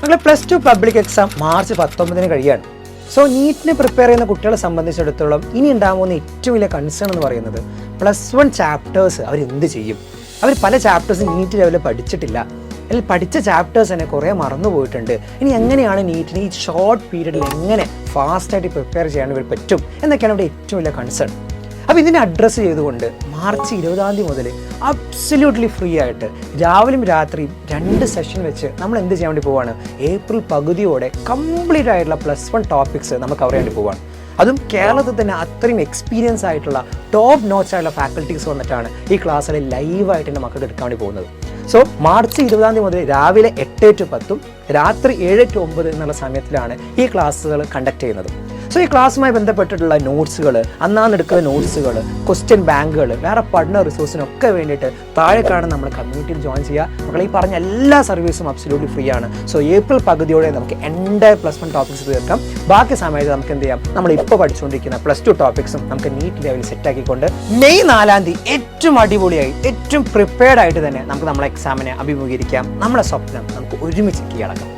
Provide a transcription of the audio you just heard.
മക്കളെ +2 public exam March 19 കഴിയാണ്. So നീറ്റിന് പ്രിപ്പയർ ചെയ്യുന്ന കുട്ടികളെ സംബന്ധിച്ചിടത്തോളം ഇനി ഉണ്ടാകുന്ന ഏറ്റവും വലിയ കൺസേൺ എന്ന് പറയുന്നത് +1 ചാപ്റ്റേഴ്സ് അവരെന്ത് ചെയ്യും. അവർ പല ചാപ്റ്റേഴ്സും നീറ്റ് ലെവലിൽ പഠിച്ചിട്ടില്ല, അല്ലെങ്കിൽ പഠിച്ച ചാപ്റ്റേഴ്സ് തന്നെ കുറേ മറന്നു പോയിട്ടുണ്ട്. ഇനി എങ്ങനെയാണ് നീറ്റിന് ഈ ഷോർട്ട് പീരീഡിൽ എങ്ങനെ ഫാസ്റ്റായിട്ട് പ്രിപ്പയർ ചെയ്യാൻ ഇവർ പറ്റും എന്നൊക്കെയാണ് ഇവിടെ ഏറ്റവും വലിയ കൺസേൺ. അപ്പോൾ ഇതിനെ അഡ്രസ്സ് ചെയ്തുകൊണ്ട് മാർച്ച് 20 മുതൽ അബ്സല്യൂട്ട്ലി ഫ്രീ ആയിട്ട് രാവിലെയും രാത്രിയും 2 സെഷൻ വെച്ച് നമ്മൾ എന്ത് ചെയ്യാൻ വേണ്ടി പോവാണ്, ഏപ്രിൽ പകുതിയോടെ കംപ്ലീറ്റ് ആയിട്ടുള്ള +1 ടോപ്പിക്സ് നമുക്ക് കവർ ചെയ്യാൻ വേണ്ടി പോവാണ്. അതും കേരളത്തിൽ തന്നെ അത്രയും എക്സ്പീരിയൻസ് ആയിട്ടുള്ള ടോപ്പ് നോട്ട്സ് ആയിട്ടുള്ള ഫാക്കൽറ്റീസ് വന്നിട്ടാണ് ഈ ക്ലാസ്സിൽ ലൈവായിട്ട് എൻ്റെ മക്കൾക്ക് എടുക്കാൻ വേണ്ടി പോകുന്നത്. സോ മാർച്ച് 20 മുതൽ രാവിലെ 8 to 10 രാത്രി 7 to 9 എന്നുള്ള സമയത്തിലാണ് ഈ ക്ലാസ്സുകൾ കണ്ടക്ട് ചെയ്യുന്നത്. സോ ഈ ക്ലാസ്സുമായി ബന്ധപ്പെട്ടിട്ടുള്ള നോട്ട്സുകൾ, അന്നാന്നെടുക്കുന്ന നോട്ട്സുകൾ, ക്വസ്റ്റ്യൻ ബാങ്കുകൾ, വേറെ പഠന റിസോഴ്സിനൊക്കെ വേണ്ടിയിട്ട് താഴെ കാണുന്ന നമ്മുടെ കമ്മ്യൂണിറ്റിയിൽ ജോയിൻ ചെയ്യുക. നമ്മൾ ഈ പറഞ്ഞ എല്ലാ സർവീസും അബ്സല്യൂട്ട്ലി ഫ്രീ ആണ്. സോ ഏപ്രിൽ പകുതിയോടെ നമുക്ക് എൻ്റയർ +1 ടോപ്പിക്സ് തീർക്കാം. ബാക്കി സമയത്ത് നമുക്ക് എന്ത് ചെയ്യാം, നമ്മൾ ഇപ്പോൾ പഠിച്ചുകൊണ്ടിരിക്കുന്ന +2 ടോപ്പിക്സും നമുക്ക് നീറ്റ് ലെവലിൽ സെറ്റാക്കിക്കൊണ്ട് മെയ് 4 ഏറ്റവും അടിപൊളിയായി ഏറ്റവും പ്രിപ്പയർഡ് ആയിട്ട് തന്നെ നമുക്ക് നമ്മളെ എക്സാമിനെ അഭിമുഖീകരിക്കാം. നമ്മുടെ സ്വപ്നം നമുക്ക് ഒരുമിച്ച് കീഴടക്കാം.